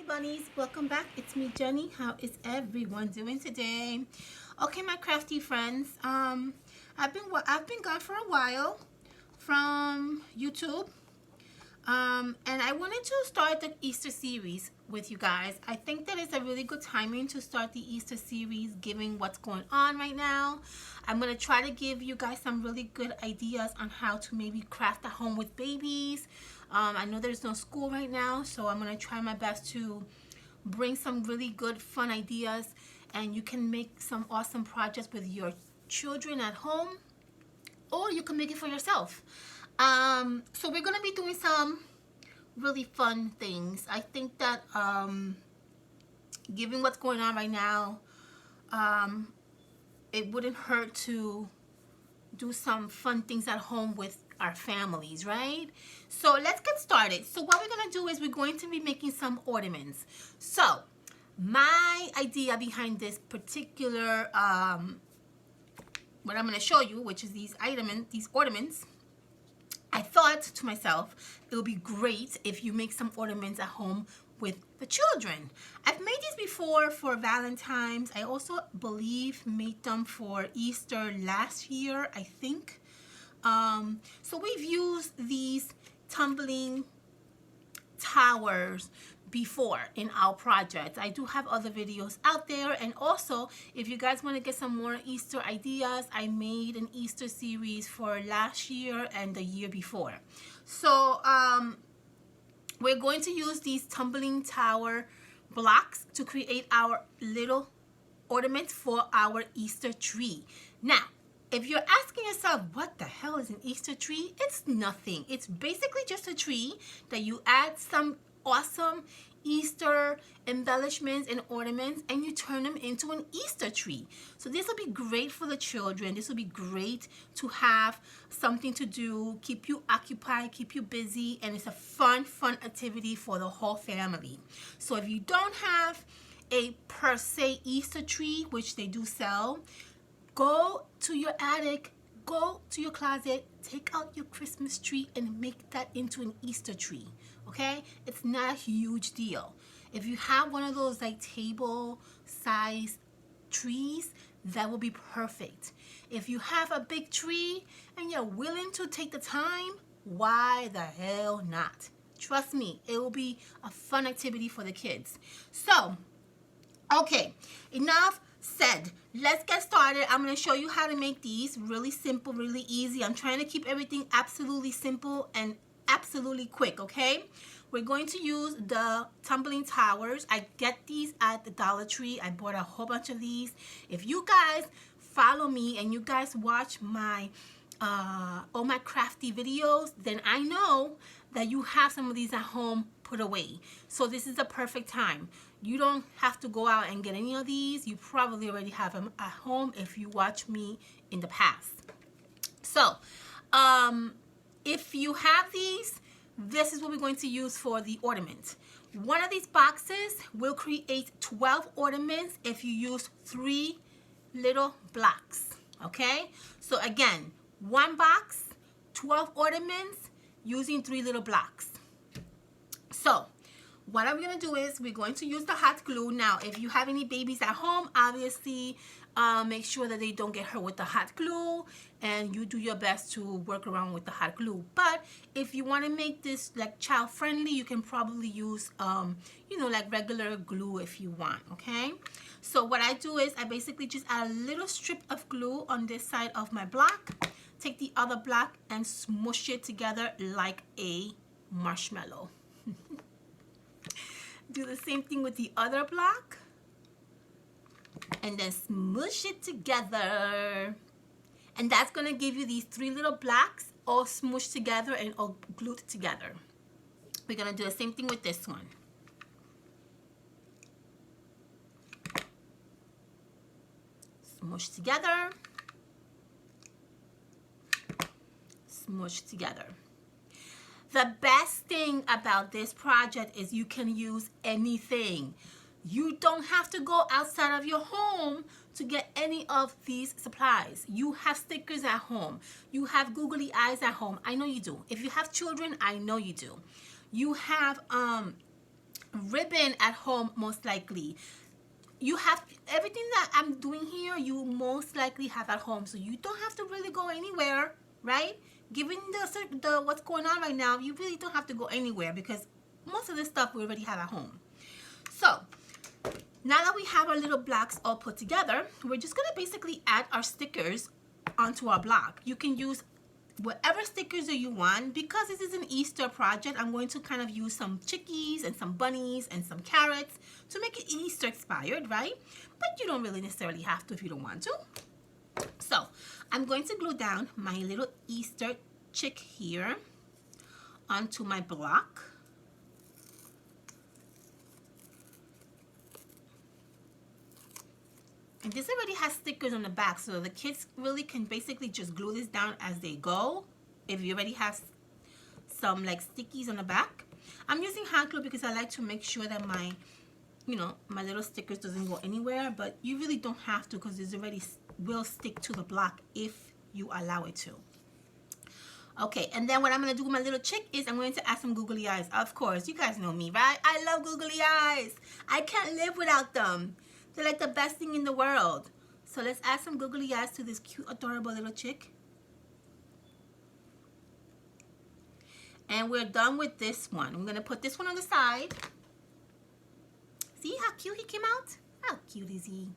bunnies, welcome back. It's me, Jenny. How is everyone doing today? Okay, my crafty friends. I've been gone for a while from YouTube. And I wanted to start the Easter series with you guys. I think that it's a really good timing to start the Easter series given what's going on right now. I'm going to try to give you guys some really good ideas on how to maybe craft at home with babies. I know there's no school right now, so I'm going to try my best to bring some really good fun ideas, and you can make some awesome projects with your children at home, or you can make it for yourself. So we're gonna be doing some really fun things. I think that given what's going on right now, it wouldn't hurt to do some fun things at home with our families, right? So let's get started. So what we're gonna do is we're going to be making some ornaments. So my idea behind this particular what I'm gonna show you, which is these ornaments, I thought to myself, it would be great if you make some ornaments at home with the children. I've made these before for Valentine's. I also believe made them for Easter last year, I think. So we've used these tumbling towers before in our project. I do have other videos out there, and also if you guys want to get some more Easter ideas, I made an Easter series for last year and the year before. So we're going to use these tumbling tower blocks to create our little ornaments for our Easter tree. Now, if you're asking yourself, what the hell is an Easter tree? It's nothing. It's basically just a tree that you add some awesome Easter embellishments and ornaments, and you turn them into an Easter tree. So this will be great for the children. This will be great to have something to do, keep you occupied, keep you busy, and it's a fun activity for the whole family. So if you don't have a per se Easter tree, which they do sell, go to your attic, go to your closet, take out your Christmas tree and make that into an Easter tree, okay? It's not a huge deal. If you have one of those like table size trees, that will be perfect. If you have a big tree and you're willing to take the time, why the hell not? Trust me, it will be a fun activity for the kids. So, okay, enough said. Let's get started. I'm going to show you how to make these really simple, really easy. I'm trying to keep everything absolutely simple and absolutely quick, okay? We're going to use the tumbling towers. I get these at the Dollar Tree. I bought a whole bunch of these. If you guys follow me and you guys watch my all my crafty videos, then I know that you have some of these at home put away. So this is the perfect time. You don't have to go out and get any of these. You probably already have them at home if you watch me in the past. So if you have these, this is what we're going to use for the ornament. One of these boxes will create 12 ornaments if you use 3 little blocks, okay? So again, one box, 12 ornaments using 3 little blocks. So what I'm going to do is we're going to use the hot glue. Now, if you have any babies at home, obviously make sure that they don't get hurt with the hot glue, and you do your best to work around with the hot glue. But if you want to make this like child friendly, you can probably use you know, like regular glue if you want, okay? So what I do is I basically just add a little strip of glue on this side of my block, take the other block and smush it together like a marshmallow. Do the same thing with the other block and then smush it together, and that's going to give you these 3 little blocks all smushed together and all glued together. We're going to do the same thing with this one. Smush together, smush together. The best thing about this project is you can use anything. You don't have to go outside of your home to get any of these supplies. You have stickers at home. You have googly eyes at home. I know you do. If you have children, I know you do. You have ribbon at home, most likely. You have everything that I'm doing here, you most likely have at home, so you don't have to really go anywhere, right? Given the what's going on right now, you really don't have to go anywhere because most of this stuff we already have at home. So now that we have our little blocks all put together, we're just gonna basically add our stickers onto our block. You can use whatever stickers that you want. Because this is an Easter project, I'm going to kind of use some chickies and some bunnies and some carrots to make it Easter inspired, right? But you don't really necessarily have to if you don't want to. So I'm going to glue down my little Easter chick here onto my block. And this already has stickers on the back, so the kids really can basically just glue this down as they go. If you already have some like stickies on the back. I'm using hot glue because I like to make sure that my, you know, my little stickers doesn't go anywhere, but you really don't have to because this already will stick to the block if you allow it to. Okay, and then what I'm going to do with my little chick is I'm going to add some googly eyes. Of course, you guys know me, right? I love googly eyes. I can't live without them. They're like the best thing in the world. So let's add some googly eyes to this cute, adorable little chick. And we're done with this one. I'm going to put this one on the side. See how cute he came out? How cute is he?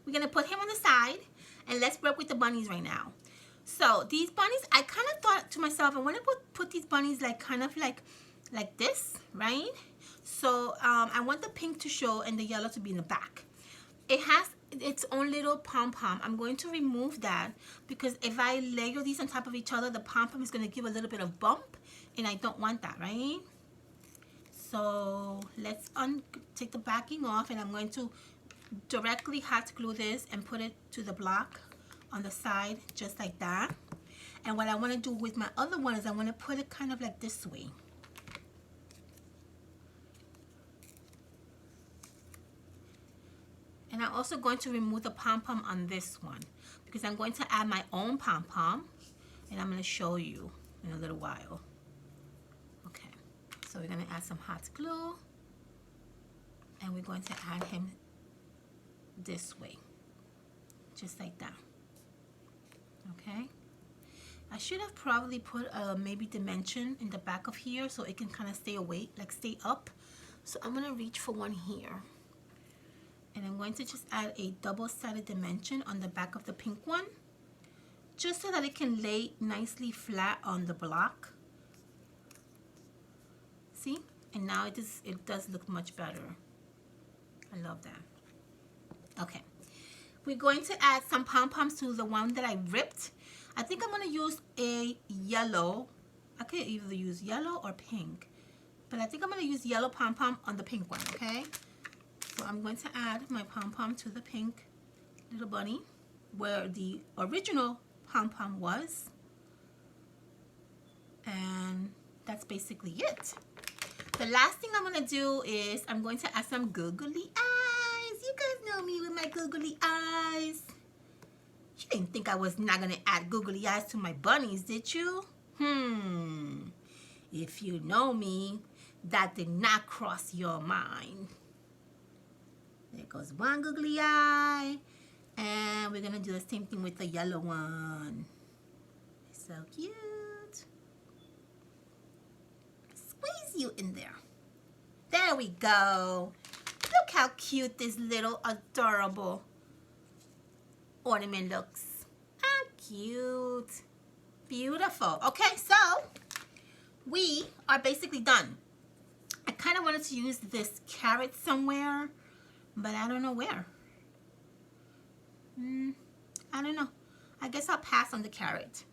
We're going to put him on the side. And let's work with the bunnies right now. So these bunnies, I kind of thought to myself, I want to put these bunnies like kind of like this, right? So I want the pink to show and the yellow to be in the back. It has its own little pom-pom. I'm going to remove that because if I layer these on top of each other, the pom-pom is going to give a little bit of bump, and I don't want that, right? So let's take the backing off, and I'm going to directly hot glue this and put it to the block on the side, just like that. And what I want to do with my other one is I want to put it kind of like this way. And I'm also going to remove the pom-pom on this one because I'm going to add my own pom-pom, and I'm going to show you in a little while. Okay, so we're going to add some hot glue, and we're going to add him this way, just like that. Okay, I should have probably put a maybe dimension in the back of here so it can kind of stay away, like stay up. So I'm going to reach for one here. And I'm going to just add a double-sided dimension on the back of the pink one, just so that it can lay nicely flat on the block. See? And now it does look much better. I love that. Okay. We're going to add some pom-poms to the one that I ripped. I think I'm going to use a yellow. I could either use yellow or pink. But I think I'm going to use yellow pom-pom on the pink one, okay? So I'm going to add my pom-pom to the pink little bunny where the original pom-pom was. And that's basically it. The last thing I'm going to do is I'm going to add some googly eyes. You guys know me with my googly eyes. You didn't think I was not going to add googly eyes to my bunnies, did you? If you know me, that did not cross your mind. There goes one googly eye. And we're going to do the same thing with the yellow one. So cute. Squeeze you in there. There we go. Look how cute this little adorable ornament looks. How cute. Beautiful. Okay, so we are basically done. I kind of wanted to use this carrot somewhere, but I don't know where. I don't know. I guess I'll pass on the carrot.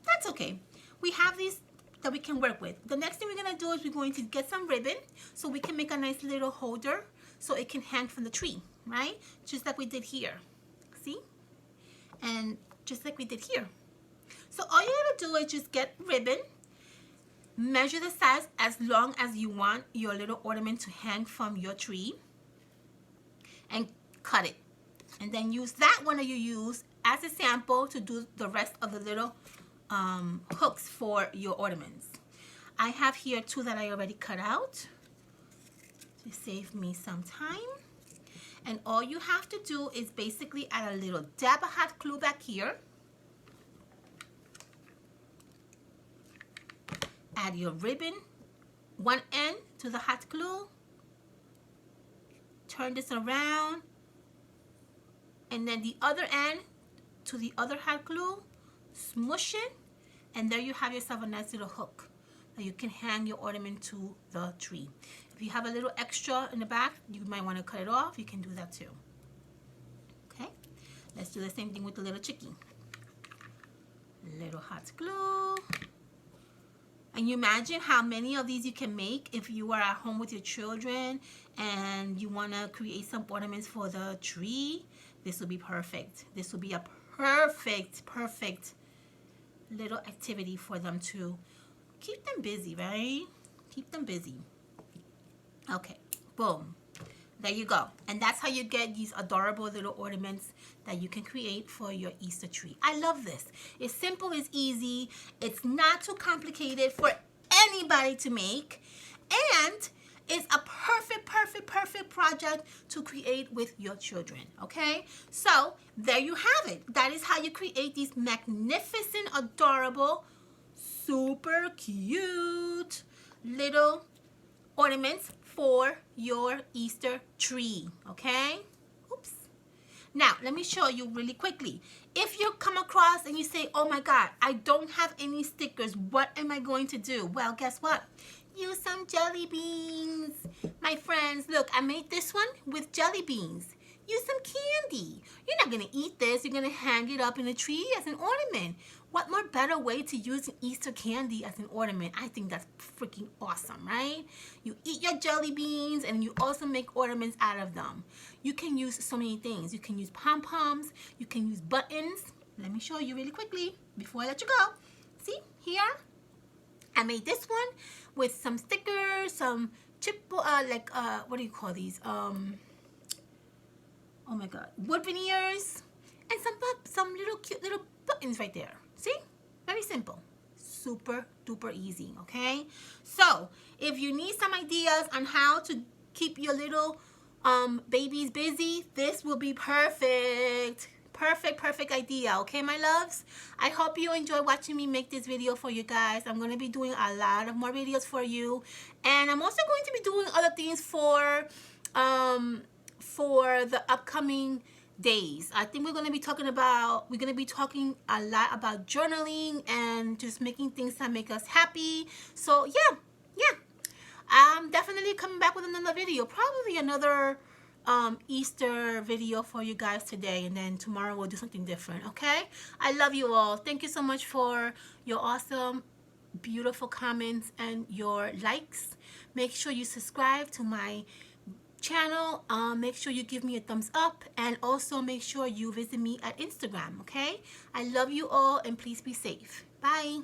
That's okay. We have these that we can work with. The next thing we're going to do is we're going to get some ribbon so we can make a nice little holder so it can hang from the tree, right? Just like we did here. See? And just like we did here. So all you got to do is just get ribbon, measure the size as long as you want your little ornament to hang from your tree, and cut it. And then use that one that you use as a sample to do the rest of the little hooks for your ornaments. I have here two that I already cut out. to save me some time. And all you have to do is basically add a little dab of hot glue back here. Add your ribbon, one end to the hot glue. Turn this around. And then the other end to the other hot glue. Smush it. And there you have yourself a nice little hook that you can hang your ornament to the tree. If you have a little extra in the back, you might want to cut it off. You can do that too. Okay, let's do the same thing with the little chicky. Little hot glue. And you imagine how many of these you can make if you are at home with your children and you want to create some ornaments for the tree. This will be perfect. This will be a perfect little activity for them to keep them busy, right? Keep them busy. Okay, boom. There you go. And that's how you get these adorable little ornaments that you can create for your Easter tree. I love this. It's simple, it's easy. It's not too complicated for anybody to make. And it's a perfect project to create with your children, okay? So, there you have it. That is how you create these magnificent, adorable, super cute little ornaments for your Easter tree, okay? Oops. Now, let me show you really quickly. If you come across and you say, oh my God, I don't have any stickers, what am I going to do? Well, guess what? Use some jelly beans. My friends, look, I made this one with jelly beans. Use some candy. You're not going to eat this. You're going to hang it up in a tree as an ornament. What more better way to use an Easter candy as an ornament? I think that's freaking awesome, right? You eat your jelly beans and you also make ornaments out of them. You can use so many things. You can use pom-poms. You can use buttons. Let me show you really quickly before I let you go. See, here, I made this one with some stickers, some what do you call these? Oh my God, wood veneers, and some little cute little buttons right there. See? Very simple. Super duper easy, okay? So, if you need some ideas on how to keep your little babies busy, this will be perfect. Perfect idea, okay, my loves? I hope you enjoy watching me make this video for you guys. I'm going to be doing a lot of more videos for you. And I'm also going to be doing other things for the upcoming days. I think we're going to be talking a lot about journaling and just making things that make us happy. So yeah, I'm definitely coming back with another video, probably another Easter video for you guys today, and then tomorrow we'll do something different. Okay, I love you all. Thank you so much for your awesome, beautiful comments and your likes. Make sure you subscribe to my channel. Make sure you give me a thumbs up, and also make sure you visit me at Instagram. Okay, I love you all, and please be safe. Bye.